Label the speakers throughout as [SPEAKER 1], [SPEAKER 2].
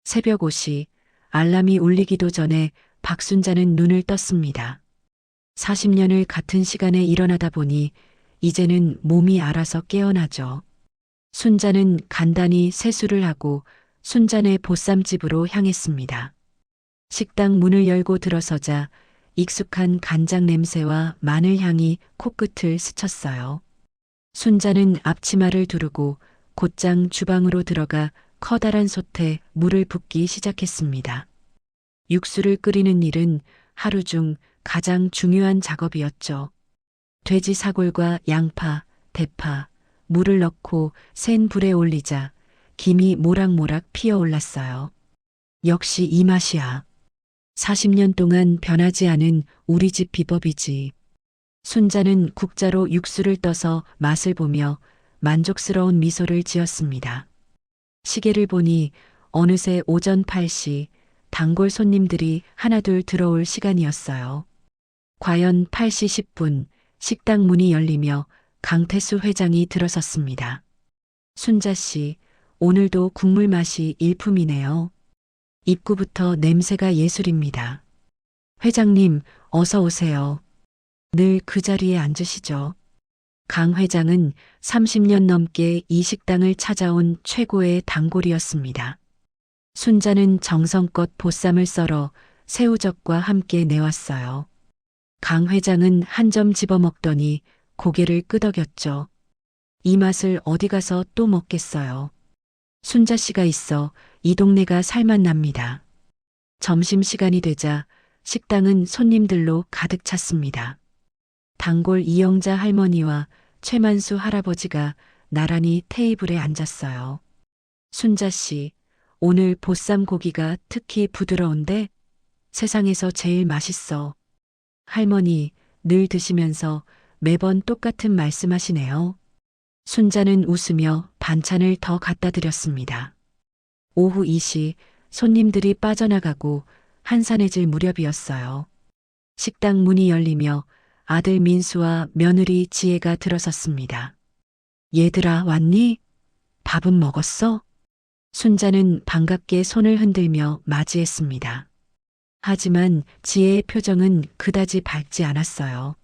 [SPEAKER 1] 새벽 5시 알람이 울리기도 전에 박순자는 눈을 떴습니다. 40년을 같은 시간에 일어나다 보니 이제는 몸이 알아서 깨어나죠. 순자는 간단히 세수를 하고 순자네 보쌈집으로 향했습니다. 식당 문을 열고 들어서자 익숙한 간장 냄새와 마늘 향이 코끝을 스쳤어요. 순자는 앞치마를 두르고 곧장 주방으로 들어가 커다란 솥에 물을 붓기 시작했습니다. 육수를 끓이는 일은 하루 중 가장 중요한 작업이었죠. 돼지 사골과 양파, 대파, 물을 넣고 센 불에 올리자 김이 모락모락 피어올랐어요. 역시 이 맛이야. 40년 동안 변하지 않은 우리 집 비법이지. 순자는 국자로 육수를 떠서 맛을 보며 만족스러운 미소를 지었습니다. 시계를 보니 어느새 오전 8시 단골 손님들이 하나둘 들어올 시간이었어요. 과연 8시 10분 식당 문이 열리며 강태수 회장이 들어섰습니다. 순자 씨, 오늘도 국물 맛이 일품이네요. 입구부터 냄새가 예술입니다. 회장님, 어서 오세요. 늘 그 자리에 앉으시죠. 강 회장은 30년 넘게 이 식당을 찾아온 최고의 단골이었습니다. 순자는 정성껏 보쌈을 썰어 새우젓과 함께 내왔어요. 강 회장은 한 점 집어먹더니 고개를 끄덕였죠. 이 맛을 어디 가서 또 먹겠어요. 순자 씨가 있어 이 동네가 살맛납니다. 점심시간이 되자 식당은 손님들로 가득 찼습니다. 단골 이영자 할머니와 최만수 할아버지가 나란히 테이블에 앉았어요. 순자 씨, 오늘 보쌈 고기가 특히 부드러운데 세상에서 제일 맛있어. 할머니, 늘 드시면서 매번 똑같은 말씀하시네요. 순자는 웃으며 반찬을 더 갖다 드렸습니다. 오후 2시 손님들이 빠져나가고 한산해질 무렵이었어요. 식당 문이 열리며 아들 민수와 며느리 지혜가 들어섰습니다. 얘들아, 왔니? 밥은 먹었어? 순자는 반갑게 손을 흔들며 맞이했습니다. 하지만 지혜의 표정은 그다지 밝지 않았어요.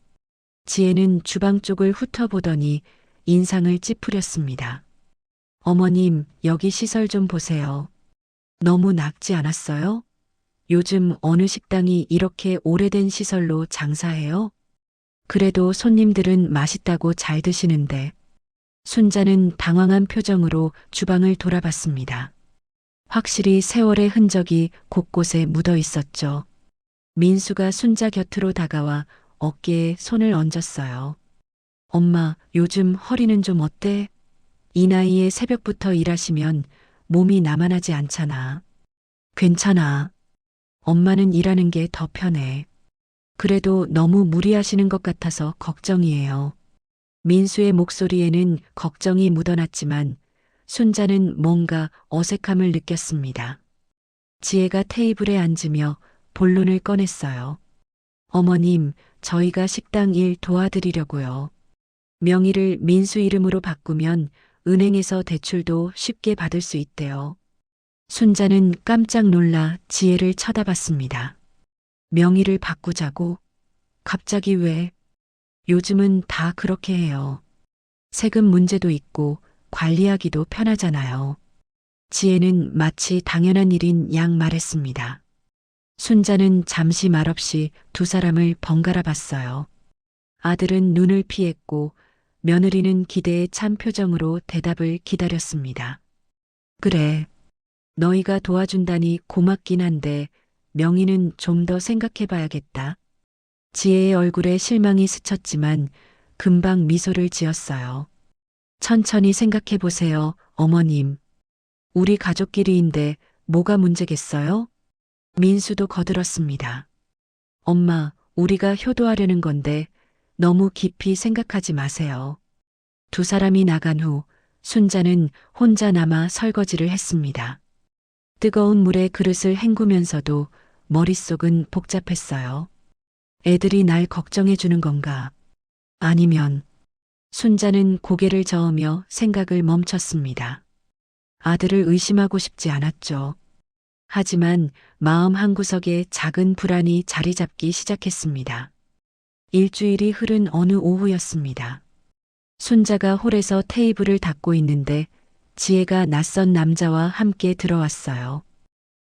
[SPEAKER 1] 지혜는 주방 쪽을 훑어보더니 인상을 찌푸렸습니다. 어머님, 여기 시설 좀 보세요. 너무 낡지 않았어요? 요즘 어느 식당이 이렇게 오래된 시설로 장사해요? 그래도 손님들은 맛있다고 잘 드시는데. 순자는 당황한 표정으로 주방을 돌아봤습니다. 확실히 세월의 흔적이 곳곳에 묻어 있었죠. 민수가 순자 곁으로 다가와 어깨에 손을 얹었어요. 엄마, 요즘 허리는 좀 어때? 이 나이에 새벽부터 일하시면 몸이 나만하지 않잖아. 괜찮아. 엄마는 일하는 게 더 편해. 그래도 너무 무리하시는 것 같아서 걱정이에요. 민수의 목소리에는 걱정이 묻어났지만 순자는 뭔가 어색함을 느꼈습니다. 지혜가 테이블에 앉으며 본론을 꺼냈어요. 어머님, 저희가 식당 일 도와드리려고요. 명의를 민수 이름으로 바꾸면 은행에서 대출도 쉽게 받을 수 있대요. 순자는 깜짝 놀라 지혜를 쳐다봤습니다. 명의를 바꾸자고? 갑자기 왜? 요즘은 다 그렇게 해요. 세금 문제도 있고 관리하기도 편하잖아요. 지혜는 마치 당연한 일인 양 말했습니다. 순자는 잠시 말없이 두 사람을 번갈아 봤어요. 아들은 눈을 피했고 며느리는 기대에 찬 표정으로 대답을 기다렸습니다. 그래. 너희가 도와준다니 고맙긴 한데 명의는 좀 더 생각해 봐야겠다. 지혜의 얼굴에 실망이 스쳤지만 금방 미소를 지었어요. 천천히 생각해 보세요, 어머님. 우리 가족끼리인데 뭐가 문제겠어요? 민수도 거들었습니다. 엄마, 우리가 효도하려는 건데 너무 깊이 생각하지 마세요. 두 사람이 나간 후 순자는 혼자 남아 설거지를 했습니다. 뜨거운 물에 그릇을 헹구면서도 머릿속은 복잡했어요. 애들이 날 걱정해 주는 건가? 아니면 순자는 고개를 저으며 생각을 멈췄습니다. 아들을 의심하고 싶지 않았죠. 하지만 마음 한구석에 작은 불안이 자리 잡기 시작했습니다. 일주일이 흐른 어느 오후였습니다. 순자가 홀에서 테이블을 닦고 있는데 지혜가 낯선 남자와 함께 들어왔어요.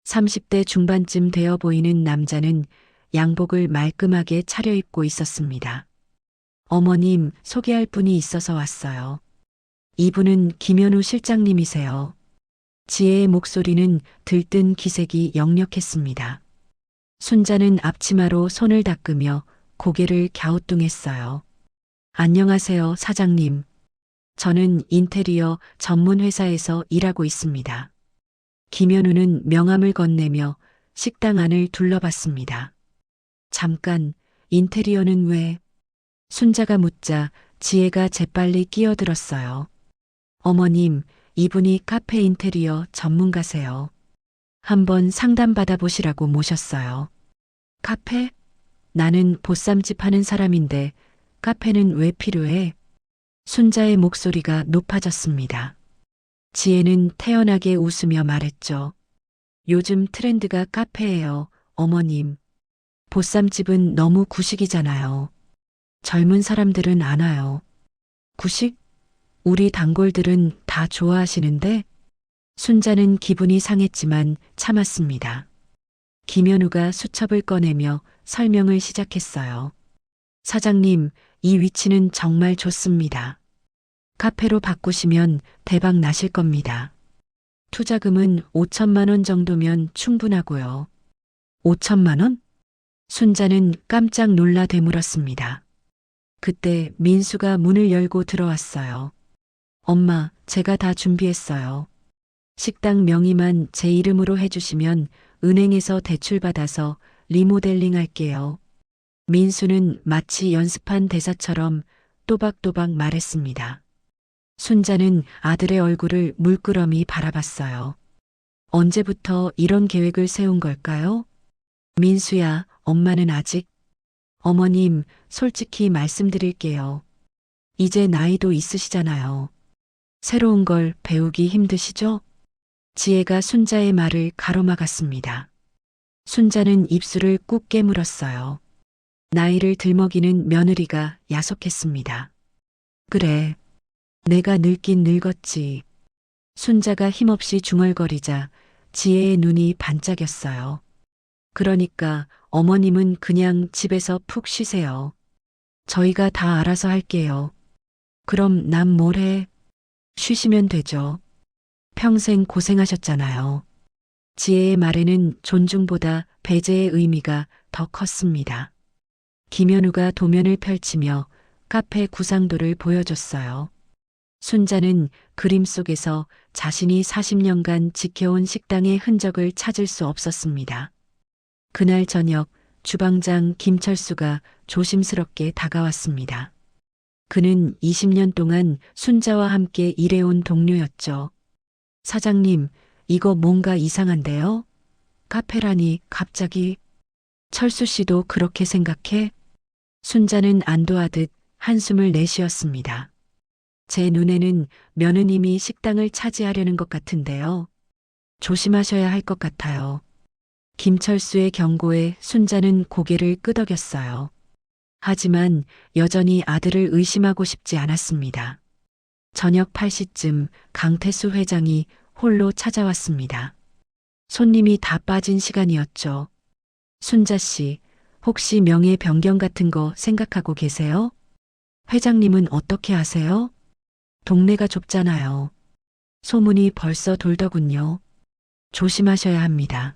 [SPEAKER 1] 30대 중반쯤 되어 보이는 남자는 양복을 말끔하게 차려입고 있었습니다. 어머님, 소개할 분이 있어서 왔어요. 이분은 김현우 실장님이세요. 지혜의 목소리는 들뜬 기색이 역력했습니다. 순자는 앞치마로 손을 닦으며 고개를 갸우뚱했어요. 안녕하세요, 사장님. 저는 인테리어 전문 회사에서 일하고 있습니다. 김현우는 명함을 건네며 식당 안을 둘러봤습니다. 잠깐, 인테리어는 왜? 순자가 묻자 지혜가 재빨리 끼어들었어요. 어머님, 이분이 카페 인테리어 전문가세요. 한번 상담받아 보시라고 모셨어요. 카페? 나는 보쌈집 하는 사람인데 카페는 왜 필요해? 순자의 목소리가 높아졌습니다. 지혜는 태연하게 웃으며 말했죠. 요즘 트렌드가 카페예요, 어머님. 보쌈집은 너무 구식이잖아요. 젊은 사람들은 안 와요. 구식? 우리 단골들은 다 좋아하시는데? 순자는 기분이 상했지만 참았습니다. 김현우가 수첩을 꺼내며 설명을 시작했어요. 사장님, 이 위치는 정말 좋습니다. 카페로 바꾸시면 대박 나실 겁니다. 투자금은 5천만 원 정도면 충분하고요. 5천만 원? 순자는 깜짝 놀라 되물었습니다. 그때 민수가 문을 열고 들어왔어요. 엄마, 제가 다 준비했어요. 식당 명의만 제 이름으로 해주시면 은행에서 대출받아서 리모델링 할게요. 민수는 마치 연습한 대사처럼 또박또박 말했습니다. 순자는 아들의 얼굴을 물끄러미 바라봤어요. 언제부터 이런 계획을 세운 걸까요? 민수야, 엄마는 아직. 어머님, 솔직히 말씀드릴게요. 이제 나이도 있으시잖아요. 새로운 걸 배우기 힘드시죠? 지혜가 순자의 말을 가로막았습니다. 순자는 입술을 꾹 깨물었어요. 나이를 들먹이는 며느리가 야속했습니다. 그래, 내가 늙긴 늙었지. 순자가 힘없이 중얼거리자 지혜의 눈이 반짝였어요. 그러니까 어머님은 그냥 집에서 푹 쉬세요. 저희가 다 알아서 할게요. 그럼 난 뭘 해? 쉬시면 되죠. 평생 고생하셨잖아요. 지혜의 말에는 존중보다 배제의 의미가 더 컸습니다. 김현우가 도면을 펼치며 카페 구상도를 보여줬어요. 순자는 그림 속에서 자신이 40년간 지켜온 식당의 흔적을 찾을 수 없었습니다. 그날 저녁 주방장 김철수가 조심스럽게 다가왔습니다. 그는 20년 동안 순자와 함께 일해온 동료였죠. 사장님, 이거 뭔가 이상한데요? 카페라니 갑자기. 철수 씨도 그렇게 생각해? 순자는 안도하듯 한숨을 내쉬었습니다. 제 눈에는 며느님이 식당을 차지하려는 것 같은데요. 조심하셔야 할 것 같아요. 김철수의 경고에 순자는 고개를 끄덕였어요. 하지만 여전히 아들을 의심하고 싶지 않았습니다. 저녁 8시쯤 강태수 회장이 홀로 찾아왔습니다. 손님이 다 빠진 시간이었죠. 순자 씨, 혹시 명예 변경 같은 거 생각하고 계세요? 회장님은 어떻게 아세요? 동네가 좁잖아요. 소문이 벌써 돌더군요. 조심하셔야 합니다.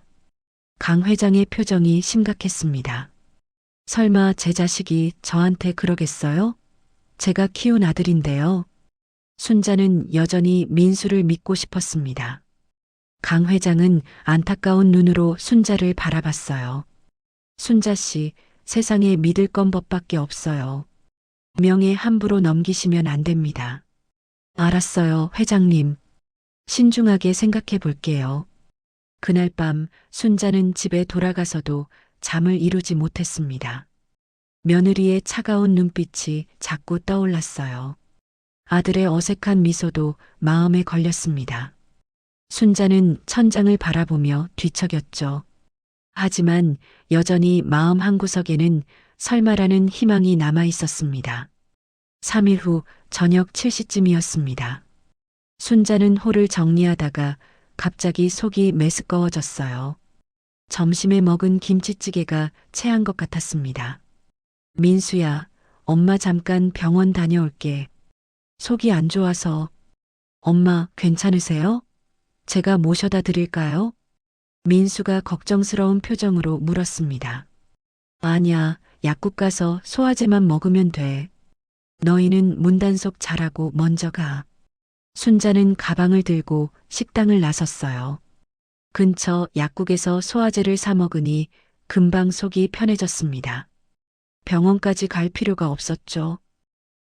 [SPEAKER 1] 강 회장의 표정이 심각했습니다. 설마 제 자식이 저한테 그러겠어요? 제가 키운 아들인데요. 순자는 여전히 민수를 믿고 싶었습니다. 강 회장은 안타까운 눈으로 순자를 바라봤어요. 순자 씨, 세상에 믿을 건 법밖에 없어요. 명예 함부로 넘기시면 안 됩니다. 알았어요, 회장님. 신중하게 생각해 볼게요. 그날 밤 순자는 집에 돌아가서도 잠을 이루지 못했습니다. 며느리의 차가운 눈빛이 자꾸 떠올랐어요. 아들의 어색한 미소도 마음에 걸렸습니다. 순자는 천장을 바라보며 뒤척였죠. 하지만 여전히 마음 한구석에는 설마라는 희망이 남아 있었습니다. 3일 후 저녁 7시쯤이었습니다. 순자는 홀을 정리하다가 갑자기 속이 메스꺼워졌어요. 점심에 먹은 김치찌개가 체한 것 같았습니다. 민수야, 엄마 잠깐 병원 다녀올게. 속이 안 좋아서. 엄마, 괜찮으세요? 제가 모셔다 드릴까요? 민수가 걱정스러운 표정으로 물었습니다. 아니야, 약국 가서 소화제만 먹으면 돼. 너희는 문단속 잘하고 먼저 가. 순자는 가방을 들고 식당을 나섰어요. 근처 약국에서 소화제를 사 먹으니 금방 속이 편해졌습니다. 병원까지 갈 필요가 없었죠.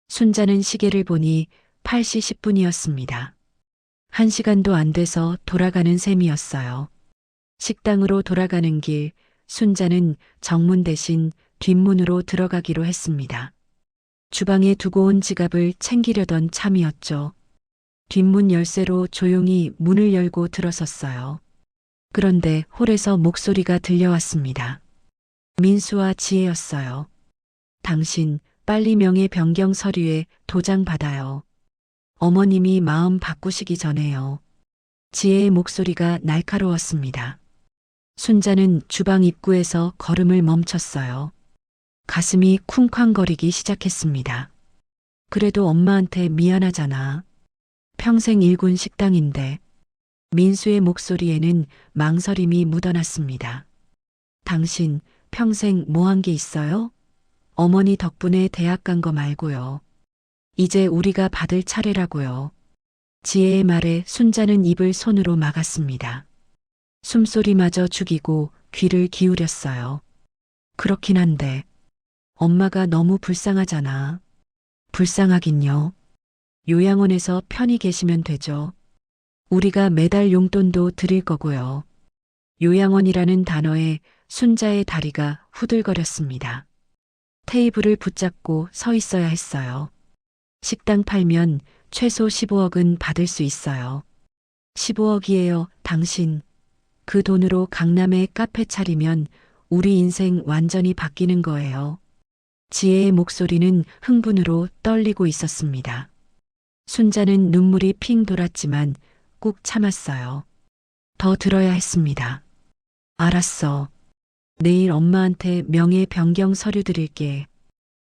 [SPEAKER 1] 순자는 시계를 보니 8시 10분이었습니다. 1시간도 안 돼서 돌아가는 셈이었어요. 식당으로 돌아가는 길, 순자는 정문 대신 뒷문으로 들어가기로 했습니다. 주방에 두고 온 지갑을 챙기려던 참이었죠. 뒷문 열쇠로 조용히 문을 열고 들어섰어요. 그런데 홀에서 목소리가 들려왔습니다. 민수와 지혜였어요. 당신 빨리 명예 변경 서류에 도장 받아요. 어머님이 마음 바꾸시기 전에요. 지혜의 목소리가 날카로웠습니다. 순자는 주방 입구에서 걸음을 멈췄어요. 가슴이 쿵쾅거리기 시작했습니다. 그래도 엄마한테 미안하잖아. 평생 일군 식당인데. 민수의 목소리에는 망설임이 묻어났습니다. 당신 평생 뭐 한 게 있어요? 어머니 덕분에 대학 간 거 말고요. 이제 우리가 받을 차례라고요. 지혜의 말에 순자는 입을 손으로 막았습니다. 숨소리마저 죽이고 귀를 기울였어요. 그렇긴 한데 엄마가 너무 불쌍하잖아. 불쌍하긴요. 요양원에서 편히 계시면 되죠. 우리가 매달 용돈도 드릴 거고요. 요양원이라는 단어에 순자의 다리가 후들거렸습니다. 테이블을 붙잡고 서 있어야 했어요. 식당 팔면 최소 15억은 받을 수 있어요. 15억이에요, 당신. 그 돈으로 강남에 카페 차리면 우리 인생 완전히 바뀌는 거예요. 지혜의 목소리는 흥분으로 떨리고 있었습니다. 순자는 눈물이 핑 돌았지만 꾹 참았어요. 더 들어야 했습니다. 알았어. 내일 엄마한테 명예 변경 서류 드릴게.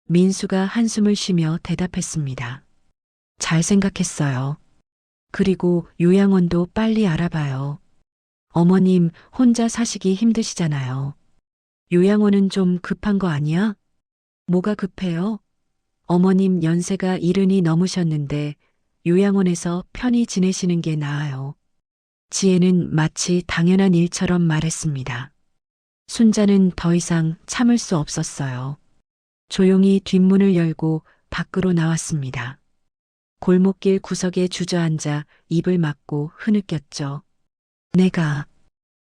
[SPEAKER 1] 민수가 한숨을 쉬며 대답했습니다. 잘 생각했어요. 그리고 요양원도 빨리 알아봐요. 어머님 혼자 사시기 힘드시잖아요. 요양원은 좀 급한 거 아니야? 뭐가 급해요? 어머님 연세가 70이 넘으셨는데 요양원에서 편히 지내시는 게 나아요. 지혜는 마치 당연한 일처럼 말했습니다. 순자는 더 이상 참을 수 없었어요. 조용히 뒷문을 열고 밖으로 나왔습니다. 골목길 구석에 주저앉아 입을 막고 흐느꼈죠.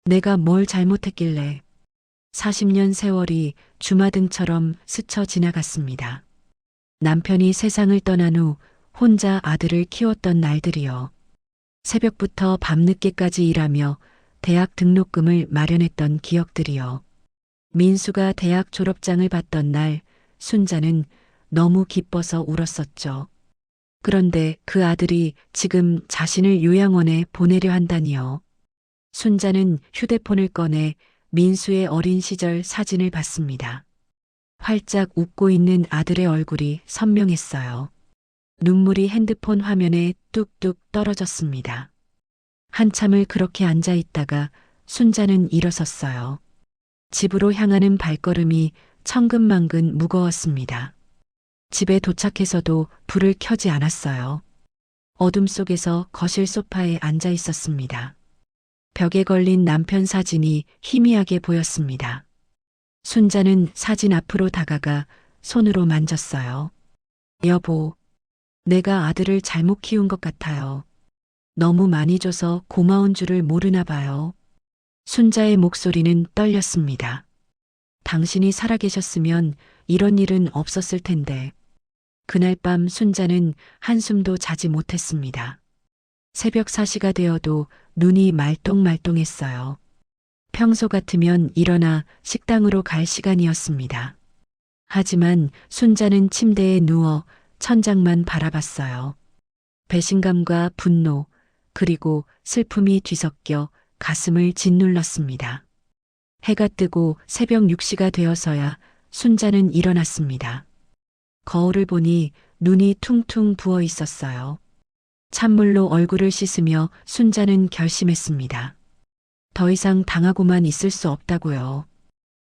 [SPEAKER 1] 내가 뭘 잘못했길래. 40년 세월이 주마등처럼 스쳐 지나갔습니다. 남편이 세상을 떠난 후 혼자 아들을 키웠던 날들이요. 새벽부터 밤늦게까지 일하며 대학 등록금을 마련했던 기억들이요. 민수가 대학 졸업장을 받던 날 순자는 너무 기뻐서 울었었죠. 그런데 그 아들이 지금 자신을 요양원에 보내려 한다니요. 순자는 휴대폰을 꺼내 민수의 어린 시절 사진을 봤습니다. 활짝 웃고 있는 아들의 얼굴이 선명했어요. 눈물이 핸드폰 화면에 뚝뚝 떨어졌습니다. 한참을 그렇게 앉아 있다가 순자는 일어섰어요. 집으로 향하는 발걸음이 천근만근 무거웠습니다. 집에 도착해서도 불을 켜지 않았어요. 어둠 속에서 거실 소파에 앉아 있었습니다. 벽에 걸린 남편 사진이 희미하게 보였습니다. 순자는 사진 앞으로 다가가 손으로 만졌어요. 여보, 내가 아들을 잘못 키운 것 같아요. 너무 많이 줘서 고마운 줄을 모르나 봐요. 순자의 목소리는 떨렸습니다. 당신이 살아계셨으면 이런 일은 없었을 텐데. 그날 밤 순자는 한숨도 자지 못했습니다. 새벽 4시가 되어도 눈이 말똥말똥했어요. 평소 같으면 일어나 식당으로 갈 시간이었습니다. 하지만 순자는 침대에 누워 천장만 바라봤어요. 배신감과 분노, 그리고 슬픔이 뒤섞여 가슴을 짓눌렀습니다. 해가 뜨고 새벽 6시가 되어서야 순자는 일어났습니다. 거울을 보니 눈이 퉁퉁 부어 있었어요. 찬물로 얼굴을 씻으며 순자는 결심했습니다. 더 이상 당하고만 있을 수 없다고요.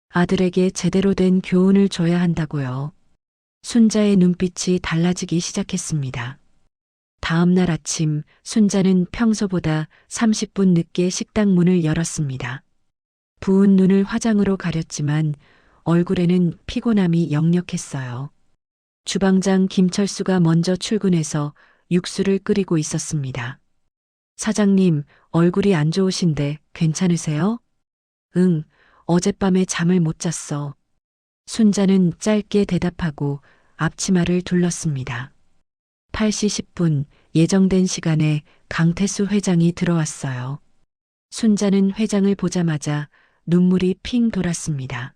[SPEAKER 1] 아들에게 제대로 된 교훈을 줘야 한다고요. 순자의 눈빛이 달라지기 시작했습니다. 다음 날 아침 순자는 평소보다 30분 늦게 식당 문을 열었습니다. 부은 눈을 화장으로 가렸지만 얼굴에는 피곤함이 역력했어요. 주방장 김철수가 먼저 출근해서 육수를 끓이고 있었습니다. 사장님, 얼굴이 안 좋으신데 괜찮으세요? 응, 어젯밤에 잠을 못 잤어. 순자는 짧게 대답하고 앞치마를 둘렀습니다. 8시 10분 예정된 시간에 강태수 회장이 들어왔어요. 순자는 회장을 보자마자 눈물이 핑 돌았습니다.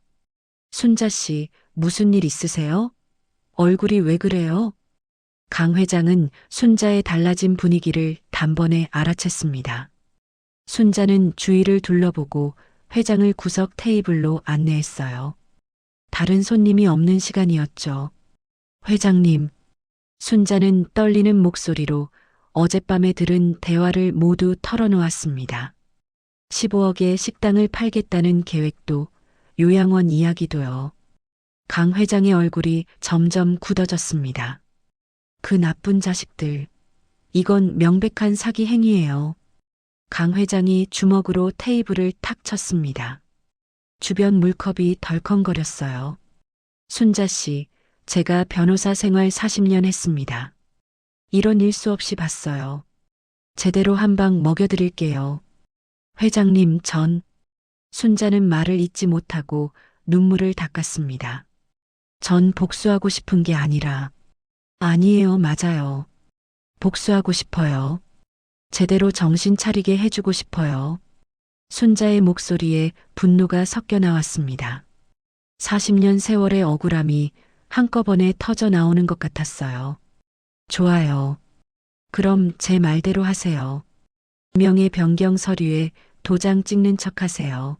[SPEAKER 1] 순자 씨, 무슨 일 있으세요? 얼굴이 왜 그래요? 강 회장은 순자의 달라진 분위기를 단번에 알아챘습니다. 순자는 주위를 둘러보고 회장을 구석 테이블로 안내했어요. 다른 손님이 없는 시간이었죠. 회장님, 순자는 떨리는 목소리로 어젯밤에 들은 대화를 모두 털어놓았습니다. 15억의 식당을 팔겠다는 계획도, 요양원 이야기도요. 강 회장의 얼굴이 점점 굳어졌습니다. 그 나쁜 자식들. 이건 명백한 사기 행위예요. 강 회장이 주먹으로 테이블을 탁 쳤습니다. 주변 물컵이 덜컹거렸어요. 순자 씨, 제가 변호사 생활 40년 했습니다. 이런 일수 없이 봤어요. 제대로 한 방 먹여드릴게요. 회장님, 순자는 말을 잇지 못하고 눈물을 닦았습니다. 전 복수하고 싶은 게 아니라, 아니에요, 맞아요. 복수하고 싶어요. 제대로 정신 차리게 해주고 싶어요. 순자의 목소리에 분노가 섞여 나왔습니다. 40년 세월의 억울함이 한꺼번에 터져 나오는 것 같았어요. 좋아요. 그럼 제 말대로 하세요. 명예 변경 서류에 도장 찍는 척 하세요.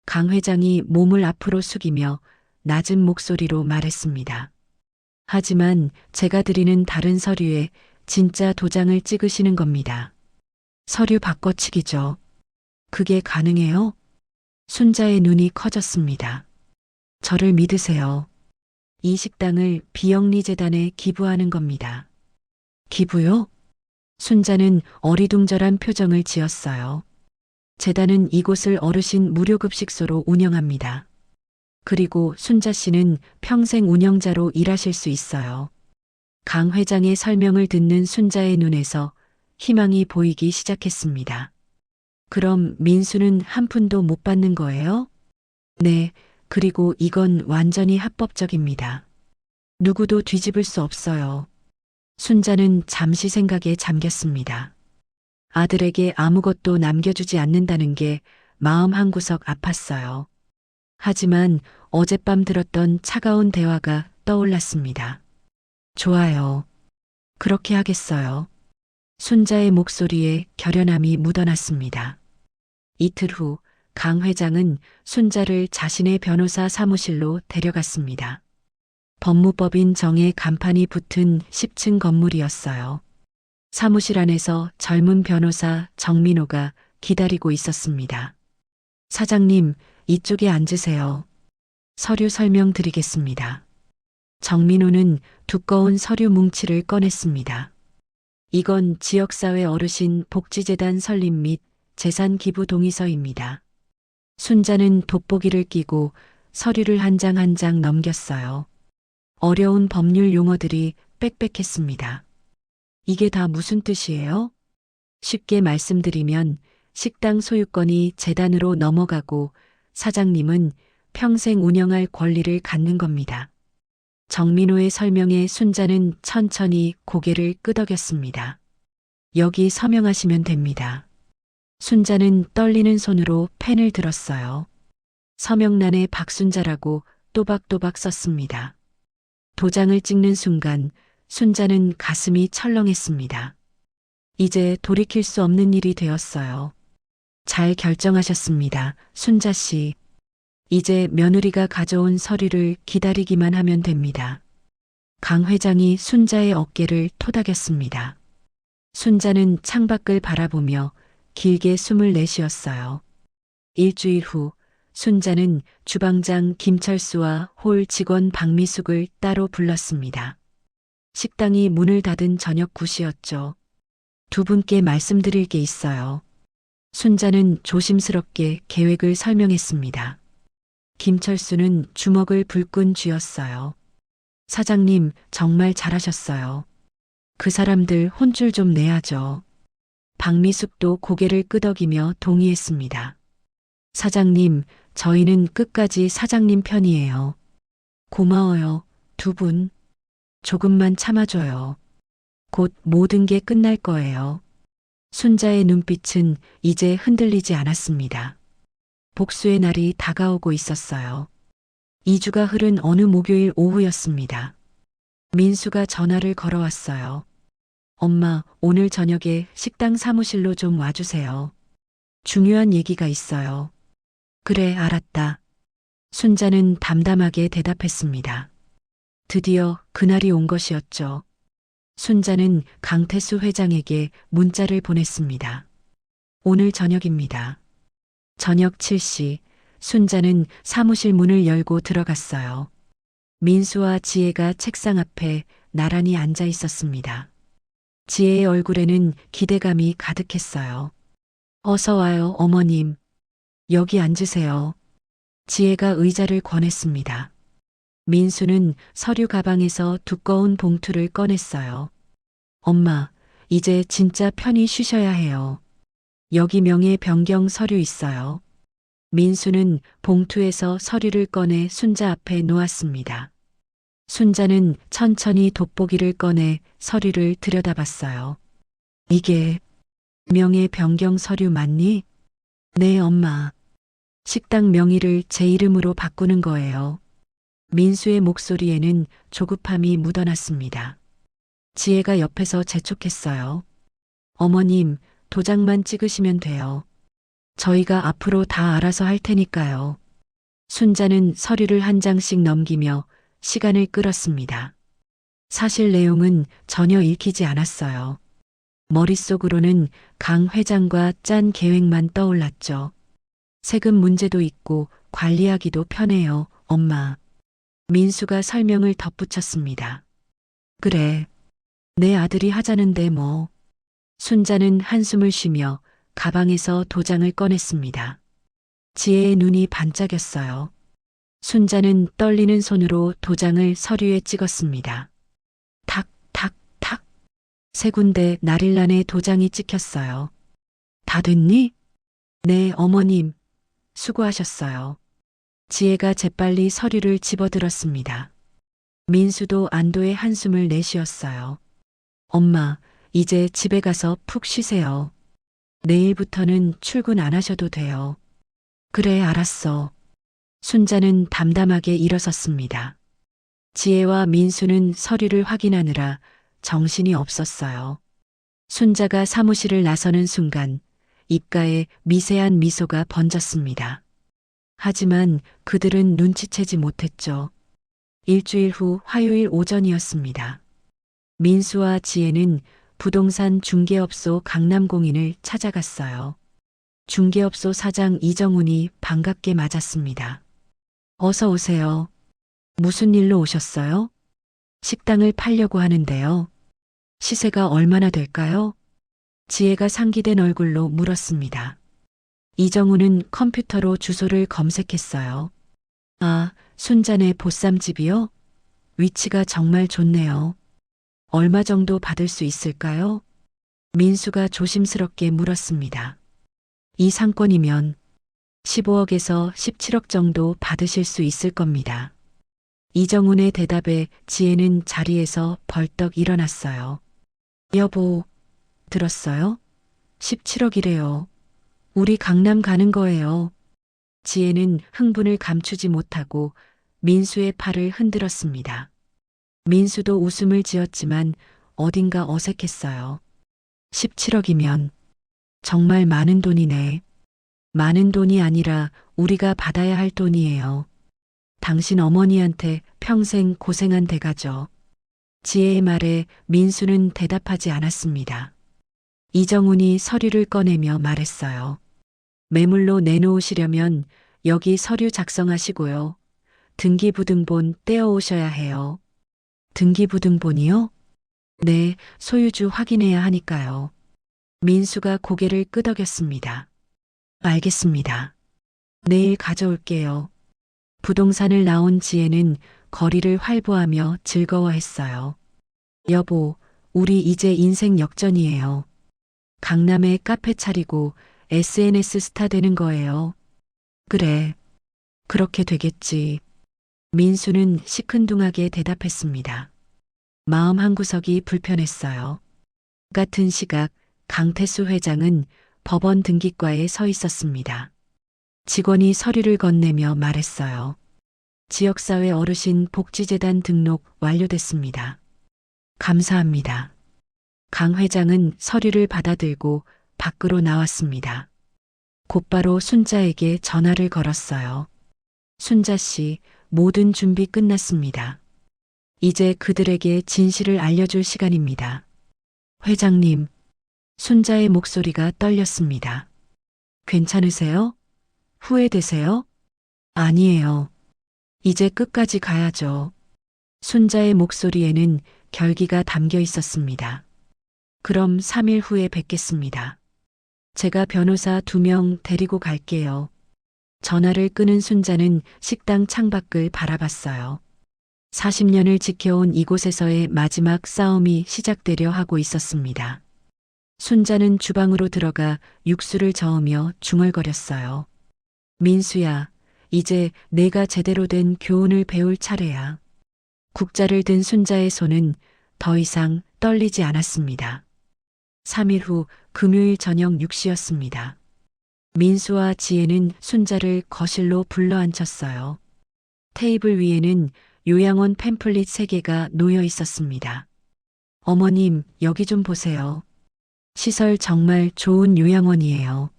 [SPEAKER 1] 강 회장이 몸을 앞으로 숙이며 낮은 목소리로 말했습니다. 하지만 제가 드리는 다른 서류에 진짜 도장을 찍으시는 겁니다. 서류 바꿔치기죠. 그게 가능해요? 순자의 눈이 커졌습니다. 저를 믿으세요. 이 식당을 비영리 재단에 기부하는 겁니다. 기부요? 순자는 어리둥절한 표정을 지었어요. 재단은 이곳을 어르신 무료급식소로 운영합니다. 그리고 순자 씨는 평생 운영자로 일하실 수 있어요. 강 회장의 설명을 듣는 순자의 눈에서 희망이 보이기 시작했습니다. 그럼 민수는 한 푼도 못 받는 거예요? 네, 그리고 이건 완전히 합법적입니다. 누구도 뒤집을 수 없어요. 순자는 잠시 생각에 잠겼습니다. 아들에게 아무것도 남겨주지 않는다는 게 마음 한구석 아팠어요. 하지만 어젯밤 들었던 차가운 대화가 떠올랐습니다. 좋아요. 그렇게 하겠어요. 순자의 목소리에 결연함이 묻어났습니다. 이틀 후 강 회장은 순자를 자신의 변호사 사무실로 데려갔습니다. 법무법인 정의 간판이 붙은 10층 건물이었어요. 사무실 안에서 젊은 변호사 정민호가 기다리고 있었습니다. 사장님, 이쪽에 앉으세요. 서류 설명드리겠습니다. 정민호는 두꺼운 서류 뭉치를 꺼냈습니다. 이건 지역사회 어르신 복지재단 설립 및 재산 기부 동의서입니다. 순자는 돋보기를 끼고 서류를 한 장 한 장 넘겼어요. 어려운 법률 용어들이 빽빽했습니다. 이게 다 무슨 뜻이에요? 쉽게 말씀드리면 식당 소유권이 재단으로 넘어가고 사장님은 평생 운영할 권리를 갖는 겁니다. 정민호의 설명에 순자는 천천히 고개를 끄덕였습니다. 여기 서명하시면 됩니다. 순자는 떨리는 손으로 펜을 들었어요. 서명란에 박순자라고 또박또박 썼습니다. 도장을 찍는 순간 순자는 가슴이 철렁했습니다. 이제 돌이킬 수 없는 일이 되었어요. 잘 결정하셨습니다. 순자 씨. 이제 며느리가 가져온 서류를 기다리기만 하면 됩니다. 강 회장이 순자의 어깨를 토닥였습니다. 순자는 창밖을 바라보며 길게 숨을 내쉬었어요. 일주일 후 순자는 주방장 김철수와 홀 직원 박미숙을 따로 불렀습니다. 식당이 문을 닫은 저녁 9시였죠. 두 분께 말씀드릴 게 있어요. 순자는 조심스럽게 계획을 설명했습니다. 김철수는 주먹을 불끈 쥐었어요. 사장님, 정말 잘하셨어요. 그 사람들 혼쭐 좀 내야죠. 박미숙도 고개를 끄덕이며 동의했습니다. 사장님, 저희는 끝까지 사장님 편이에요. 고마워요, 두 분. 조금만 참아줘요. 곧 모든 게 끝날 거예요. 순자의 눈빛은 이제 흔들리지 않았습니다. 복수의 날이 다가오고 있었어요. 2주가 흐른 어느 목요일 오후였습니다. 민수가 전화를 걸어왔어요. 엄마, 오늘 저녁에 식당 사무실로 좀 와주세요. 중요한 얘기가 있어요. 그래, 알았다. 순자는 담담하게 대답했습니다. 드디어 그날이 온 것이었죠. 순자는 강태수 회장에게 문자를 보냈습니다. 오늘 저녁입니다. 저녁 7시, 순자는 사무실 문을 열고 들어갔어요. 민수와 지혜가 책상 앞에 나란히 앉아 있었습니다. 지혜의 얼굴에는 기대감이 가득했어요. 어서 와요, 어머님. 여기 앉으세요. 지혜가 의자를 권했습니다. 민수는 서류 가방에서 두꺼운 봉투를 꺼냈어요. 엄마, 이제 진짜 편히 쉬셔야 해요. 여기 명예 변경 서류 있어요. 민수는 봉투에서 서류를 꺼내 순자 앞에 놓았습니다. 순자는 천천히 돋보기를 꺼내 서류를 들여다봤어요. 이게 명예 변경 서류 맞니? 네, 엄마. 식당 명의를 제 이름으로 바꾸는 거예요. 민수의 목소리에는 조급함이 묻어났습니다. 지혜가 옆에서 재촉했어요. 어머님, 도장만 찍으시면 돼요. 저희가 앞으로 다 알아서 할 테니까요. 순자는 서류를 한 장씩 넘기며 시간을 끌었습니다. 사실 내용은 전혀 읽히지 않았어요. 머릿속으로는 강 회장과 짠 계획만 떠올랐죠. 세금 문제도 있고 관리하기도 편해요, 엄마. 민수가 설명을 덧붙였습니다. 그래, 내 아들이 하자는데 뭐. 순자는 한숨을 쉬며 가방에서 도장을 꺼냈습니다. 지혜의 눈이 반짝였어요. 순자는 떨리는 손으로 도장을 서류에 찍었습니다. 탁, 탁, 탁. 세 군데 나릴란에 도장이 찍혔어요. 다 됐니? 네, 어머님. 수고하셨어요. 지혜가 재빨리 서류를 집어들었습니다. 민수도 안도의 한숨을 내쉬었어요. 엄마, 이제 집에 가서 푹 쉬세요. 내일부터는 출근 안 하셔도 돼요. 그래, 알았어. 순자는 담담하게 일어섰습니다. 지혜와 민수는 서류를 확인하느라 정신이 없었어요. 순자가 사무실을 나서는 순간 입가에 미세한 미소가 번졌습니다. 하지만 그들은 눈치채지 못했죠. 일주일 후 화요일 오전이었습니다. 민수와 지혜는 부동산 중개업소 강남공인을 찾아갔어요. 중개업소 사장 이정훈이 반갑게 맞았습니다. 어서 오세요. 무슨 일로 오셨어요? 식당을 팔려고 하는데요. 시세가 얼마나 될까요? 지혜가 상기된 얼굴로 물었습니다. 이정훈은 컴퓨터로 주소를 검색했어요. 아, 순자네 보쌈집이요? 위치가 정말 좋네요. 얼마 정도 받을 수 있을까요? 민수가 조심스럽게 물었습니다. 이 상권이면 15억에서 17억 정도 받으실 수 있을 겁니다. 이정훈의 대답에 지혜는 자리에서 벌떡 일어났어요. 여보, 들었어요? 17억이래요. 우리 강남 가는 거예요. 지혜는 흥분을 감추지 못하고 민수의 팔을 흔들었습니다. 민수도 웃음을 지었지만 어딘가 어색했어요. 17억이면 정말 많은 돈이네. 많은 돈이 아니라 우리가 받아야 할 돈이에요. 당신 어머니한테 평생 고생한 대가죠. 지혜의 말에 민수는 대답하지 않았습니다. 이정훈이 서류를 꺼내며 말했어요. 매물로 내놓으시려면 여기 서류 작성하시고요. 등기부등본 떼어오셔야 해요. 등기부등본이요? 네, 소유주 확인해야 하니까요. 민수가 고개를 끄덕였습니다. 알겠습니다. 내일 가져올게요. 부동산을 나온 지혜는 거리를 활보하며 즐거워했어요. 여보, 우리 이제 인생 역전이에요. 강남에 카페 차리고 SNS 스타 되는 거예요. 그래, 그렇게 되겠지. 민수는 시큰둥하게 대답했습니다. 마음 한구석이 불편했어요. 같은 시각 강태수 회장은 법원 등기과에 서 있었습니다. 직원이 서류를 건네며 말했어요. 지역사회 어르신 복지재단 등록 완료됐습니다. 감사합니다. 강 회장은 서류를 받아들고 밖으로 나왔습니다. 곧바로 순자에게 전화를 걸었어요. 순자 씨, 모든 준비 끝났습니다. 이제 그들에게 진실을 알려줄 시간입니다. 회장님, 순자의 목소리가 떨렸습니다. 괜찮으세요? 후회되세요? 아니에요. 이제 끝까지 가야죠. 순자의 목소리에는 결기가 담겨 있었습니다. 그럼 3일 후에 뵙겠습니다. 제가 변호사 2명 데리고 갈게요. 전화를 끊은 순자는 식당 창밖을 바라봤어요. 40년을 지켜온 이곳에서의 마지막 싸움이 시작되려 하고 있었습니다. 순자는 주방으로 들어가 육수를 저으며 중얼거렸어요. 민수야, 이제 내가 제대로 된 교훈을 배울 차례야. 국자를 든 순자의 손은 더 이상 떨리지 않았습니다. 3일 후 금요일 저녁 6시였습니다. 민수와 지혜는 순자를 거실로 불러앉혔어요. 테이블 위에는 요양원 팸플릿 3개가 놓여 있었습니다. 어머님, 여기 좀 보세요. 시설 정말 좋은 요양원이에요.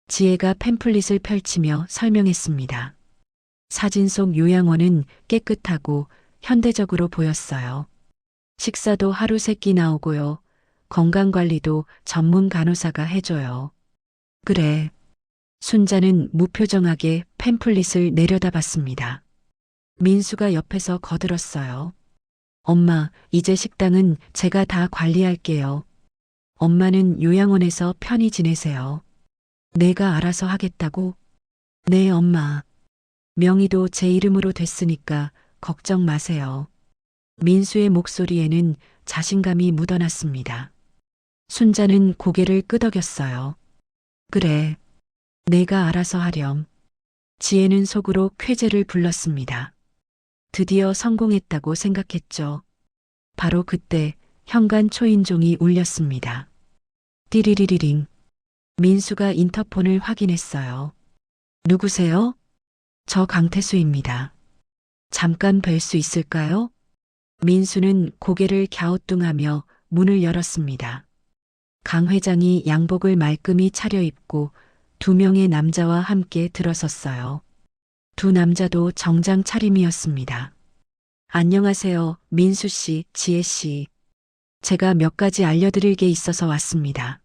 [SPEAKER 1] 지혜가 팸플릿을 펼치며 설명했습니다. 사진 속 요양원은 깨끗하고 현대적으로 보였어요. 식사도 하루 3끼 나오고요. 건강관리도 전문 간호사가 해줘요. 그래. 순자는 무표정하게 팸플릿을 내려다봤습니다. 민수가 옆에서 거들었어요. 엄마, 이제 식당은 제가 다 관리할게요. 엄마는 요양원에서 편히 지내세요. 내가 알아서 하겠다고? 네, 엄마. 명의도 제 이름으로 됐으니까 걱정 마세요. 민수의 목소리에는 자신감이 묻어났습니다. 순자는 고개를 끄덕였어요. 그래, 내가 알아서 하렴. 지혜는 속으로 쾌재를 불렀습니다. 드디어 성공했다고 생각했죠. 바로 그때 현관 초인종이 울렸습니다. 띠리리리링. 민수가 인터폰을 확인했어요. 누구세요? 저 강태수입니다. 잠깐 뵐 수 있을까요? 민수는 고개를 갸우뚱하며 문을 열었습니다. 강 회장이 양복을 말끔히 차려입고 2명의 남자와 함께 들어섰어요. 2 남자도 정장 차림이었습니다. 안녕하세요, 민수 씨, 지혜 씨. 제가 몇 가지 알려드릴 게 있어서 왔습니다.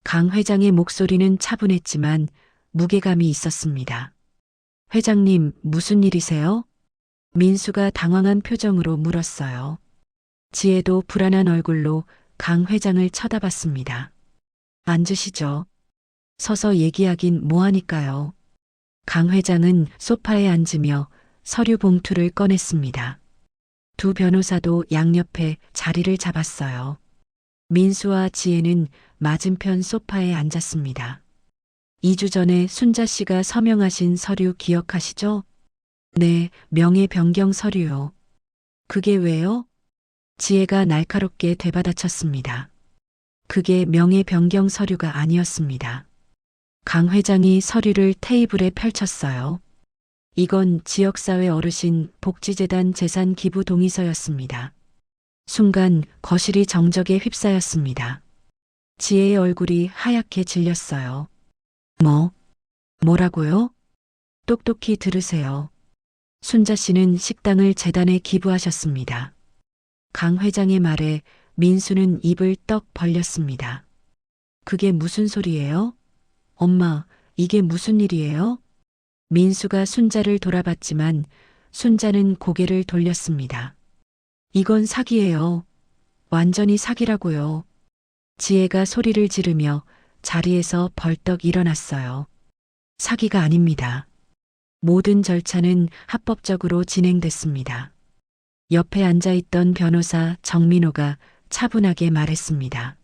[SPEAKER 1] 강 회장의 목소리는 차분했지만 무게감이 있었습니다. 회장님, 무슨 일이세요? 민수가 당황한 표정으로 물었어요. 지혜도 불안한 얼굴로 강 회장을 쳐다봤습니다. 앉으시죠. 서서 얘기하긴 뭐하니까요. 강 회장은 소파에 앉으며 서류 봉투를 꺼냈습니다. 2 변호사도 양옆에 자리를 잡았어요. 민수와 지혜는 맞은편 소파에 앉았습니다. 2주 전에 순자 씨가 서명하신 서류 기억하시죠? 네, 명예 변경 서류요. 그게 왜요? 지혜가 날카롭게 되받아쳤습니다. 그게 명예 변경 서류가 아니었습니다. 강 회장이 서류를 테이블에 펼쳤어요. 이건 지역사회 어르신 복지재단 재산 기부 동의서였습니다. 순간 거실이 정적에 휩싸였습니다. 지혜의 얼굴이 하얗게 질렸어요. 뭐라고요? 똑똑히 들으세요. 순자 씨는 식당을 재단에 기부하셨습니다. 강 회장의 말에 민수는 입을 떡 벌렸습니다. 그게 무슨 소리예요? 엄마, 이게 무슨 일이에요? 민수가 순자를 돌아봤지만 순자는 고개를 돌렸습니다. 이건 사기예요. 완전히 사기라고요. 지혜가 소리를 지르며 자리에서 벌떡 일어났어요. 사기가 아닙니다. 모든 절차는 합법적으로 진행됐습니다. 옆에 앉아있던 변호사 정민호가 차분하게 말했습니다.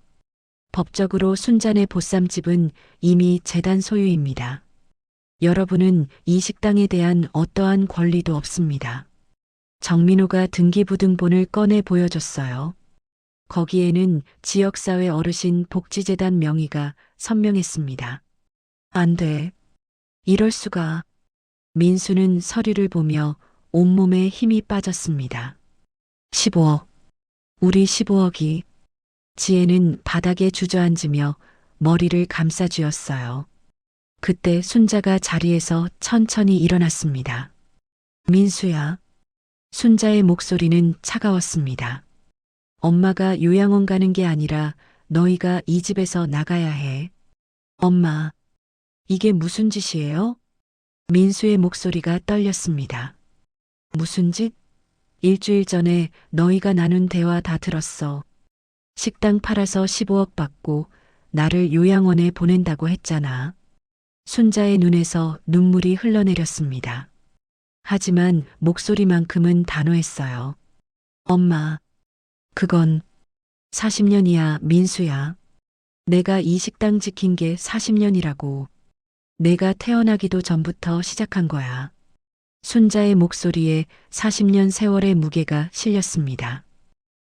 [SPEAKER 1] 법적으로 순자네 보쌈집은 이미 재단 소유입니다. 여러분은 이 식당에 대한 어떠한 권리도 없습니다. 정민호가 등기부등본을 꺼내 보여줬어요. 거기에는 지역사회 어르신 복지재단 명의가 선명했습니다. 안 돼. 이럴 수가. 민수는 서류를 보며 온몸에 힘이 빠졌습니다. 15억. 우리 15억이. 지혜는 바닥에 주저앉으며 머리를 감싸쥐었어요. 그때 순자가 자리에서 천천히 일어났습니다. 민수야. 순자의 목소리는 차가웠습니다. 엄마가 요양원 가는 게 아니라 너희가 이 집에서 나가야 해. 엄마, 이게 무슨 짓이에요? 민수의 목소리가 떨렸습니다. 무슨 짓? 일주일 전에 너희가 나눈 대화 다 들었어. 식당 팔아서 15억 받고 나를 요양원에 보낸다고 했잖아. 순자의 눈에서 눈물이 흘러내렸습니다. 하지만 목소리만큼은 단호했어요. 엄마, 그건 40년이야, 민수야. 내가 이 식당 지킨 게 40년이라고. 내가 태어나기도 전부터 시작한 거야. 순자의 목소리에 40년 세월의 무게가 실렸습니다.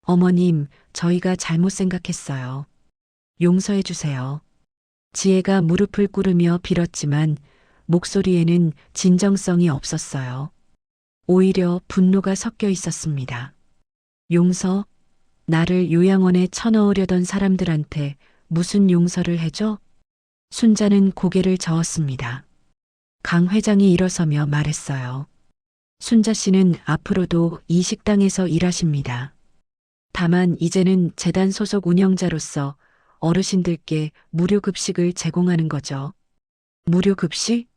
[SPEAKER 1] 어머님, 저희가 잘못 생각했어요. 용서해 주세요. 지혜가 무릎을 꿇으며 빌었지만 목소리에는 진정성이 없었어요. 오히려 분노가 섞여 있었습니다. 용서? 나를 요양원에 쳐넣으려던 사람들한테 무슨 용서를 해줘? 순자는 고개를 저었습니다. 강 회장이 일어서며 말했어요. 순자 씨는 앞으로도 이 식당에서 일하십니다. 다만 이제는 재단 소속 운영자로서 어르신들께 무료 급식을 제공하는 거죠. 무료 급식?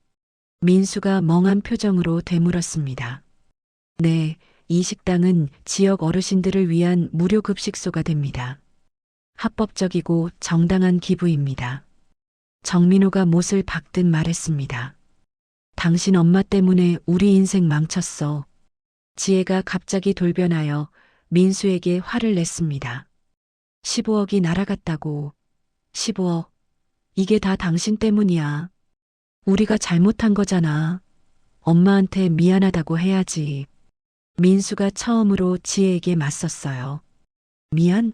[SPEAKER 1] 민수가 멍한 표정으로 되물었습니다. 네, 이 식당은 지역 어르신들을 위한 무료 급식소가 됩니다. 합법적이고 정당한 기부입니다. 정민호가 못을 박듯 말했습니다. 당신 엄마 때문에 우리 인생 망쳤어. 지혜가 갑자기 돌변하여 민수에게 화를 냈습니다. 15억이 날아갔다고. 15억. 이게 다 당신 때문이야. 우리가 잘못한 거잖아. 엄마한테 미안하다고 해야지. 민수가 처음으로 지혜에게 맞섰어요. 미안?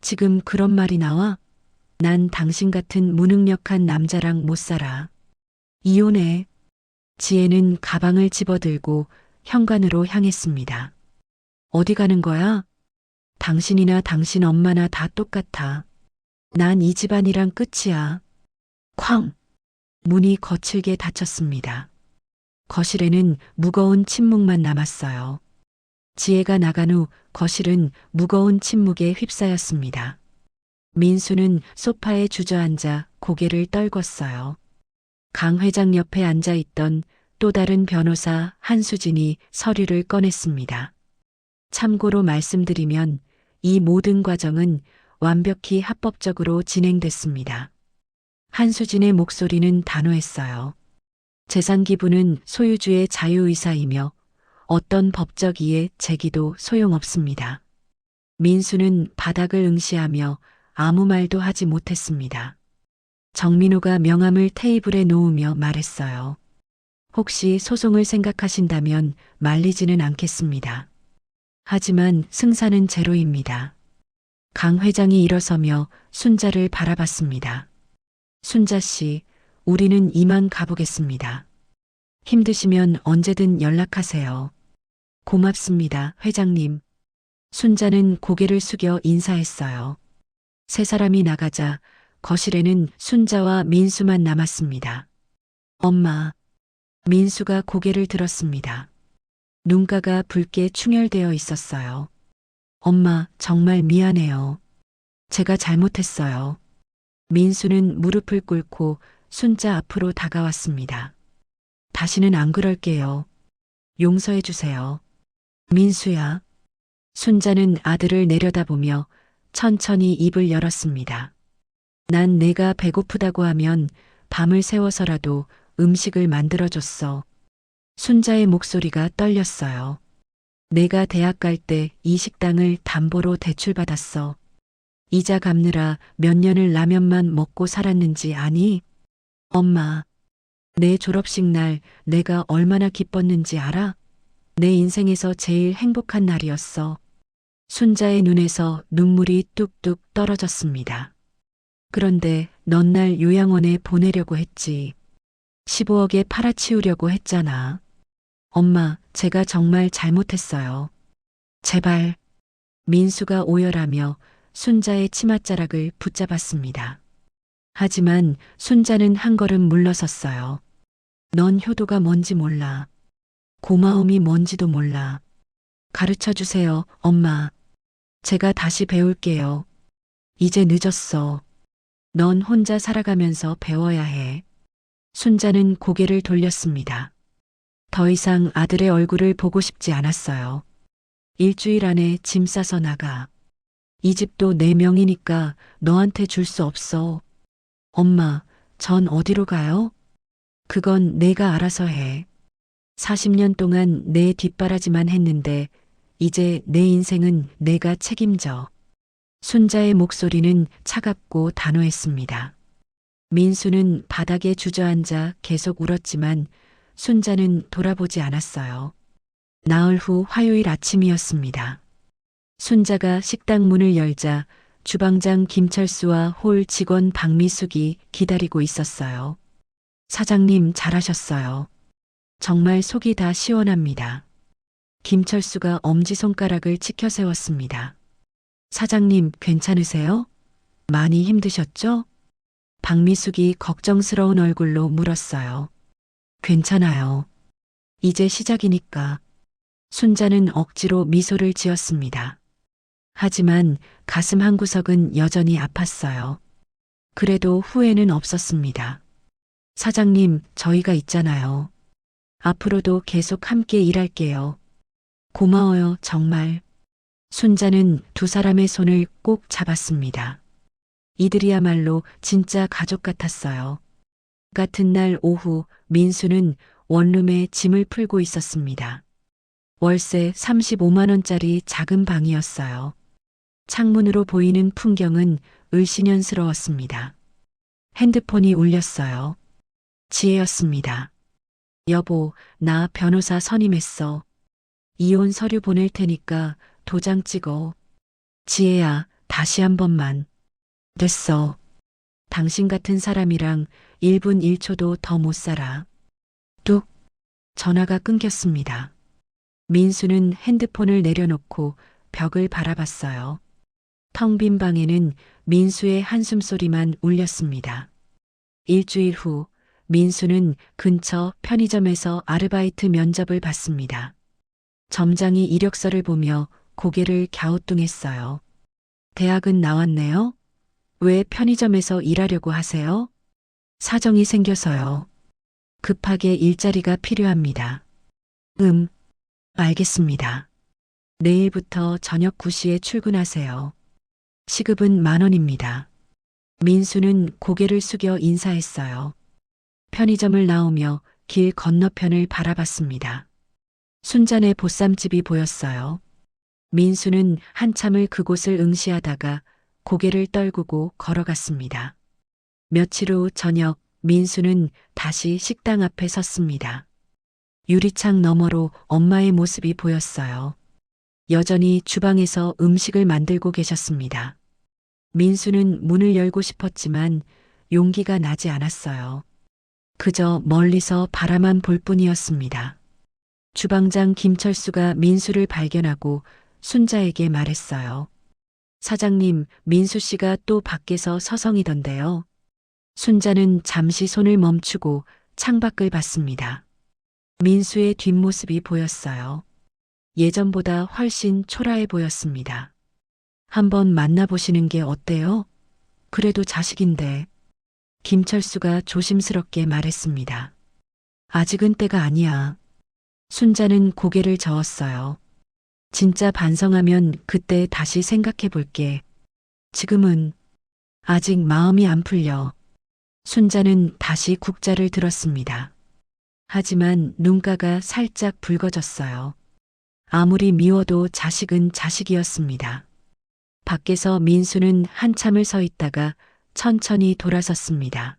[SPEAKER 1] 지금 그런 말이 나와? 난 당신 같은 무능력한 남자랑 못 살아. 이혼해. 지혜는 가방을 집어들고 현관으로 향했습니다. 어디 가는 거야? 당신이나 당신 엄마나 다 똑같아. 난 이 집안이랑 끝이야. 쾅! 문이 거칠게 닫혔습니다. 거실에는 무거운 침묵만 남았어요. 지혜가 나간 후 거실은 무거운 침묵에 휩싸였습니다. 민수는 소파에 주저앉아 고개를 떨궜어요. 강 회장 옆에 앉아있던 또 다른 변호사 한수진이 서류를 꺼냈습니다. 참고로 말씀드리면 이 모든 과정은 완벽히 합법적으로 진행됐습니다. 한수진의 목소리는 단호했어요. 재산 기부는 소유주의 자유의사이며 어떤 법적 이해 제기도 소용없습니다. 민수는 바닥을 응시하며 아무 말도 하지 못했습니다. 정민호가 명함을 테이블에 놓으며 말했어요. 혹시 소송을 생각하신다면 말리지는 않겠습니다. 하지만 승산은 제로입니다. 강 회장이 일어서며 순자를 바라봤습니다. 순자 씨, 우리는 이만 가보겠습니다. 힘드시면 언제든 연락하세요. 고맙습니다, 회장님. 순자는 고개를 숙여 인사했어요. 세 사람이 나가자 거실에는 순자와 민수만 남았습니다. 엄마. 민수가 고개를 들었습니다. 눈가가 붉게 충혈되어 있었어요. 엄마, 정말 미안해요. 제가 잘못했어요. 민수는 무릎을 꿇고 순자 앞으로 다가왔습니다. 다시는 안 그럴게요. 용서해 주세요. 민수야. 순자는 아들을 내려다보며 천천히 입을 열었습니다. 난 내가 배고프다고 하면 밤을 새워서라도 음식을 만들어줬어. 순자의 목소리가 떨렸어요. 내가 대학 갈 때 이 식당을 담보로 대출받았어. 이자 갚느라 몇 년을 라면만 먹고 살았는지 아니? 엄마, 내 졸업식 날 내가 얼마나 기뻤는지 알아? 내 인생에서 제일 행복한 날이었어. 순자의 눈에서 눈물이 뚝뚝 떨어졌습니다. 그런데 넌 날 요양원에 보내려고 했지. 15억에 팔아치우려고 했잖아. 엄마, 제가 정말 잘못했어요. 제발. 민수가 오열하며 순자의 치맛자락을 붙잡았습니다. 하지만 순자는 한 걸음 물러섰어요. 넌 효도가 뭔지 몰라. 고마움이 뭔지도 몰라. 가르쳐 주세요, 엄마. 제가 다시 배울게요. 이제 늦었어. 넌 혼자 살아가면서 배워야 해. 순자는 고개를 돌렸습니다. 더 이상 아들의 얼굴을 보고 싶지 않았어요. 일주일 안에 짐 싸서 나가. 이 집도 내 명이니까 너한테 줄 수 없어. 엄마, 전 어디로 가요? 그건 내가 알아서 해. 40년 동안 내 뒷바라지만 했는데 이제 내 인생은 내가 책임져. 순자의 목소리는 차갑고 단호했습니다. 민수는 바닥에 주저앉아 계속 울었지만 순자는 돌아보지 않았어요. 나흘 후 화요일 아침이었습니다. 순자가 식당 문을 열자 주방장 김철수와 홀 직원 박미숙이 기다리고 있었어요. 사장님 잘하셨어요. 정말 속이 다 시원합니다. 김철수가 엄지손가락을 치켜 세웠습니다. 사장님 괜찮으세요? 많이 힘드셨죠? 박미숙이 걱정스러운 얼굴로 물었어요. 괜찮아요. 이제 시작이니까. 순자는 억지로 미소를 지었습니다. 하지만 가슴 한구석은 여전히 아팠어요. 그래도 후회는 없었습니다. 사장님, 저희가 있잖아요. 앞으로도 계속 함께 일할게요. 고마워요, 정말. 순자는 두 사람의 손을 꼭 잡았습니다. 이들이야말로 진짜 가족 같았어요. 같은 날 오후 민수는 원룸에 짐을 풀고 있었습니다. 월세 35만 원짜리 작은 방이었어요. 창문으로 보이는 풍경은 을씨년스러웠습니다. 핸드폰이 울렸어요. 지혜였습니다. 여보, 나 변호사 선임했어. 이혼 서류 보낼 테니까 도장 찍어. 지혜야, 다시 한 번만. 됐어. 당신 같은 사람이랑 1분 1초도 더 못 살아. 뚝. 전화가 끊겼습니다. 민수는 핸드폰을 내려놓고 벽을 바라봤어요. 텅 빈 방에는 민수의 한숨소리만 울렸습니다. 일주일 후 민수는 근처 편의점에서 아르바이트 면접을 봤습니다. 점장이 이력서를 보며 고개를 갸우뚱했어요. 대학은 나왔네요? 왜 편의점에서 일하려고 하세요? 사정이 생겨서요. 급하게 일자리가 필요합니다. 알겠습니다. 내일부터 저녁 9시에 출근하세요. 시급은 10,000원입니다. 민수는 고개를 숙여 인사했어요. 편의점을 나오며 길 건너편을 바라봤습니다. 순잔의 보쌈집이 보였어요. 민수는 한참을 그곳을 응시하다가 고개를 떨구고 걸어갔습니다. 며칠 후 저녁 민수는 다시 식당 앞에 섰습니다. 유리창 너머로 엄마의 모습이 보였어요. 여전히 주방에서 음식을 만들고 계셨습니다. 민수는 문을 열고 싶었지만 용기가 나지 않았어요. 그저 멀리서 바라만 볼 뿐이었습니다. 주방장 김철수가 민수를 발견하고 순자에게 말했어요. 사장님, 민수 씨가 또 밖에서 서성이던데요. 순자는 잠시 손을 멈추고 창밖을 봤습니다. 민수의 뒷모습이 보였어요. 예전보다 훨씬 초라해 보였습니다. 한번 만나보시는 게 어때요? 그래도 자식인데. 김철수가 조심스럽게 말했습니다. 아직은 때가 아니야. 순자는 고개를 저었어요. 진짜 반성하면 그때 다시 생각해 볼게. 지금은 아직 마음이 안 풀려. 순자는 다시 국자를 들었습니다. 하지만 눈가가 살짝 붉어졌어요. 아무리 미워도 자식은 자식이었습니다. 밖에서 민수는 한참을 서 있다가 천천히 돌아섰습니다.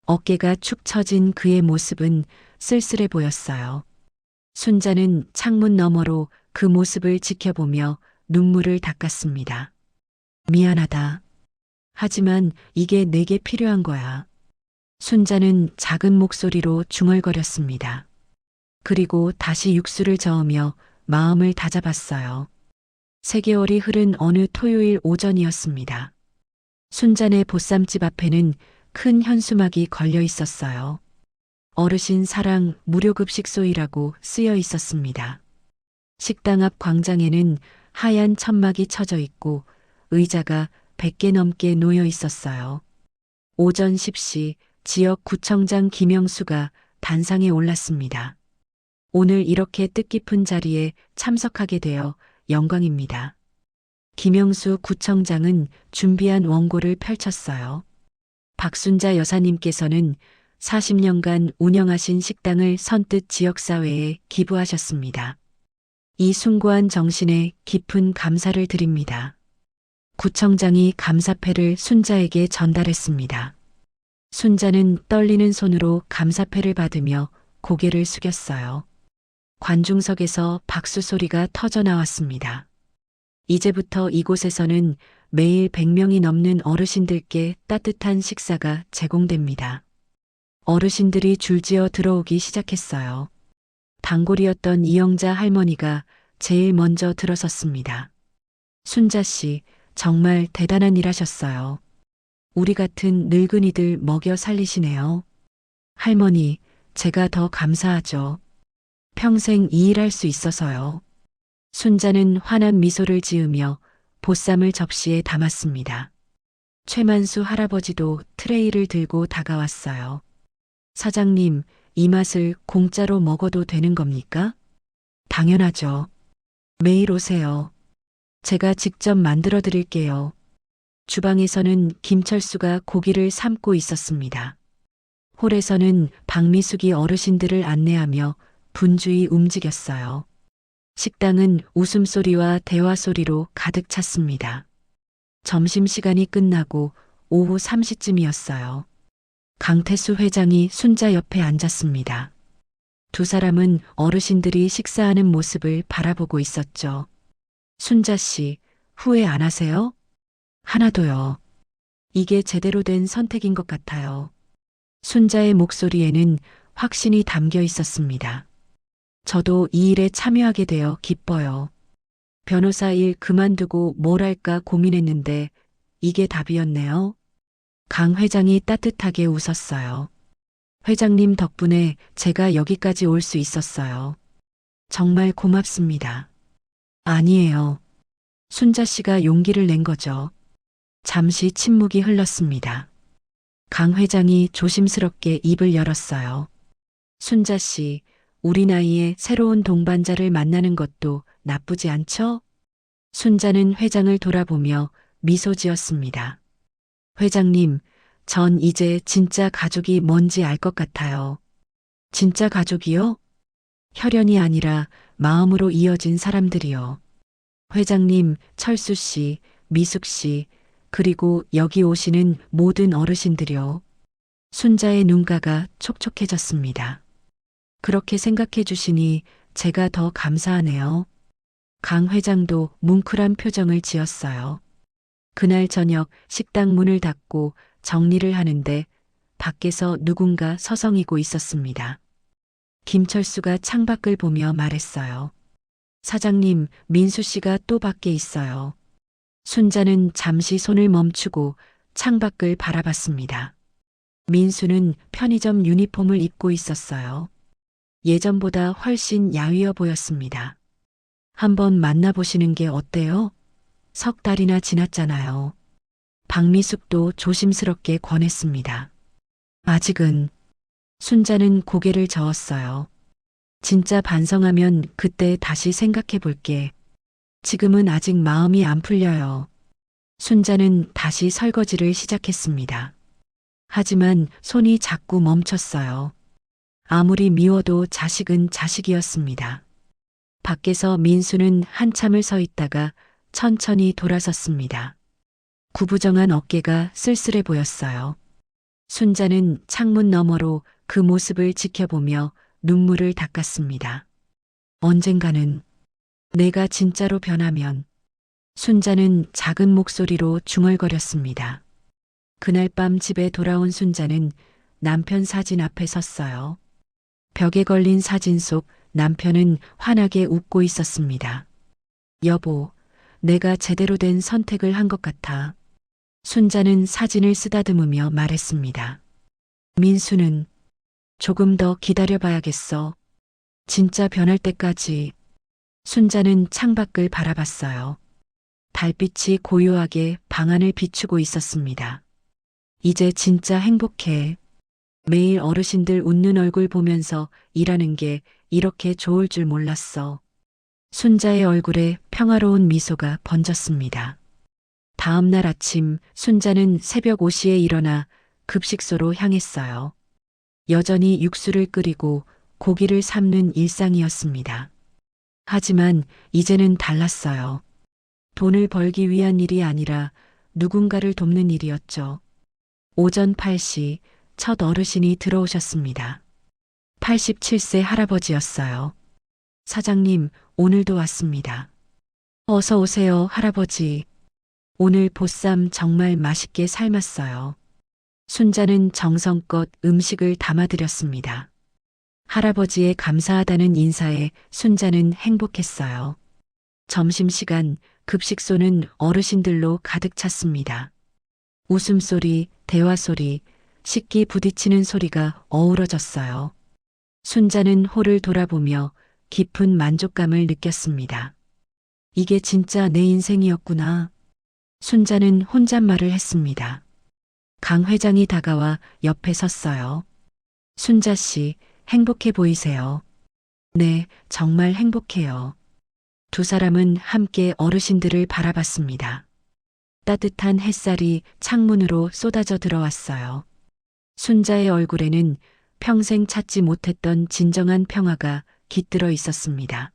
[SPEAKER 1] 어깨가 축 처진 그의 모습은 쓸쓸해 보였어요. 순자는 창문 너머로 그 모습을 지켜보며 눈물을 닦았습니다. 미안하다. 하지만 이게 내게 필요한 거야. 순자는 작은 목소리로 중얼거렸습니다. 그리고 다시 육수를 저으며 마음을 다잡았어요. 3개월이 흐른 어느 토요일 오전이었습니다. 순자네 보쌈집 앞에는 큰 현수막이 걸려 있었어요. 어르신 사랑 무료급식소이라고 쓰여 있었습니다. 식당 앞 광장에는 하얀 천막이 쳐져 있고 의자가 100개 넘게 놓여 있었어요. 오전 10시 지역구청장 김영수가 단상에 올랐습니다. 오늘 이렇게 뜻깊은 자리에 참석하게 되어 영광입니다. 김영수 구청장은 준비한 원고를 펼쳤어요. 박순자 여사님께서는 40년간 운영하신 식당을 선뜻 지역사회에 기부하셨습니다. 이 숭고한 정신에 깊은 감사를 드립니다. 구청장이 감사패를 순자에게 전달했습니다. 순자는 떨리는 손으로 감사패를 받으며 고개를 숙였어요. 관중석에서 박수 소리가 터져 나왔습니다. 이제부터 이곳에서는 매일 100명이 넘는 어르신들께 따뜻한 식사가 제공됩니다. 어르신들이 줄지어 들어오기 시작했어요. 단골이었던 이영자 할머니가 제일 먼저 들어섰습니다. 순자 씨, 정말 대단한 일 하셨어요. 우리 같은 늙은이들 먹여 살리시네요. 할머니, 제가 더 감사하죠. 평생 이 일 할 수 있어서요. 순자는 환한 미소를 지으며 보쌈을 접시에 담았습니다. 최만수 할아버지도 트레이를 들고 다가왔어요. 사장님, 이 맛을 공짜로 먹어도 되는 겁니까? 당연하죠. 매일 오세요. 제가 직접 만들어 드릴게요. 주방에서는 김철수가 고기를 삶고 있었습니다. 홀에서는 박미숙이 어르신들을 안내하며 분주히 움직였어요. 식당은 웃음소리와 대화소리로 가득 찼습니다. 점심시간이 끝나고 오후 3시쯤이었어요. 강태수 회장이 순자 옆에 앉았습니다. 두 사람은 어르신들이 식사하는 모습을 바라보고 있었죠. 순자 씨, 후회 안 하세요? 하나도요. 이게 제대로 된 선택인 것 같아요. 순자의 목소리에는 확신이 담겨 있었습니다. 저도 이 일에 참여하게 되어 기뻐요. 변호사 일 그만두고 뭘 할까 고민했는데 이게 답이었네요. 강 회장이 따뜻하게 웃었어요. 회장님 덕분에 제가 여기까지 올 수 있었어요. 정말 고맙습니다. 아니에요. 순자 씨가 용기를 낸 거죠. 잠시 침묵이 흘렀습니다. 강 회장이 조심스럽게 입을 열었어요. 순자 씨, 우리 나이에 새로운 동반자를 만나는 것도 나쁘지 않죠? 순자는 회장을 돌아보며 미소 지었습니다. 회장님, 전 이제 진짜 가족이 뭔지 알 것 같아요. 진짜 가족이요? 혈연이 아니라 마음으로 이어진 사람들이요. 회장님, 철수 씨, 미숙 씨, 그리고 여기 오시는 모든 어르신들이요. 순자의 눈가가 촉촉해졌습니다. 그렇게 생각해 주시니 제가 더 감사하네요. 강 회장도 뭉클한 표정을 지었어요. 그날 저녁 식당 문을 닫고 정리를 하는데 밖에서 누군가 서성이고 있었습니다. 김철수가 창밖을 보며 말했어요. 사장님, 민수 씨가 또 밖에 있어요. 순자는 잠시 손을 멈추고 창밖을 바라봤습니다. 민수는 편의점 유니폼을 입고 있었어요. 예전보다 훨씬 야위어 보였습니다. 한번 만나보시는 게 어때요? 석 달이나 지났잖아요. 박미숙도 조심스럽게 권했습니다. 아직은. 순자는 고개를 저었어요. 진짜 반성하면 그때 다시 생각해 볼게. 지금은 아직 마음이 안 풀려요. 순자는 다시 설거지를 시작했습니다. 하지만 손이 자꾸 멈췄어요. 아무리 미워도 자식은 자식이었습니다. 밖에서 민수는 한참을 서 있다가 천천히 돌아섰습니다. 구부정한 어깨가 쓸쓸해 보였어요. 순자는 창문 너머로 그 모습을 지켜보며 눈물을 닦았습니다. 언젠가는 내가 진짜로 변하면. 순자는 작은 목소리로 중얼거렸습니다. 그날 밤 집에 돌아온 순자는 남편 사진 앞에 섰어요. 벽에 걸린 사진 속 남편은 환하게 웃고 있었습니다. 여보, 내가 제대로 된 선택을 한 것 같아. 순자는 사진을 쓰다듬으며 말했습니다. 민수는 조금 더 기다려봐야겠어. 진짜 변할 때까지. 순자는 창밖을 바라봤어요. 달빛이 고요하게 방 안을 비추고 있었습니다. 이제 진짜 행복해. 매일 어르신들 웃는 얼굴 보면서 일하는 게 이렇게 좋을 줄 몰랐어. 순자의 얼굴에 평화로운 미소가 번졌습니다. 다음 날 아침 순자는 새벽 5시에 일어나 급식소로 향했어요. 여전히 육수를 끓이고 고기를 삶는 일상이었습니다. 하지만 이제는 달랐어요. 돈을 벌기 위한 일이 아니라 누군가를 돕는 일이었죠. 오전 8시 첫 어르신이 들어오셨습니다. 87세 할아버지였어요. 사장님, 오늘도 왔습니다. 어서 오세요, 할아버지. 오늘 보쌈 정말 맛있게 삶았어요. 순자는 정성껏 음식을 담아드렸습니다. 할아버지의 감사하다는 인사에 순자는 행복했어요. 점심시간 급식소는 어르신들로 가득 찼습니다. 웃음소리, 대화소리, 식기 부딪히는 소리가 어우러졌어요. 순자는 홀을 돌아보며 깊은 만족감을 느꼈습니다. 이게 진짜 내 인생이었구나. 순자는 혼잣말을 했습니다. 강 회장이 다가와 옆에 섰어요. 순자 씨, 행복해 보이세요. 네, 정말 행복해요. 두 사람은 함께 어르신들을 바라봤습니다. 따뜻한 햇살이 창문으로 쏟아져 들어왔어요. 순자의 얼굴에는 평생 찾지 못했던 진정한 평화가 깃들어 있었습니다.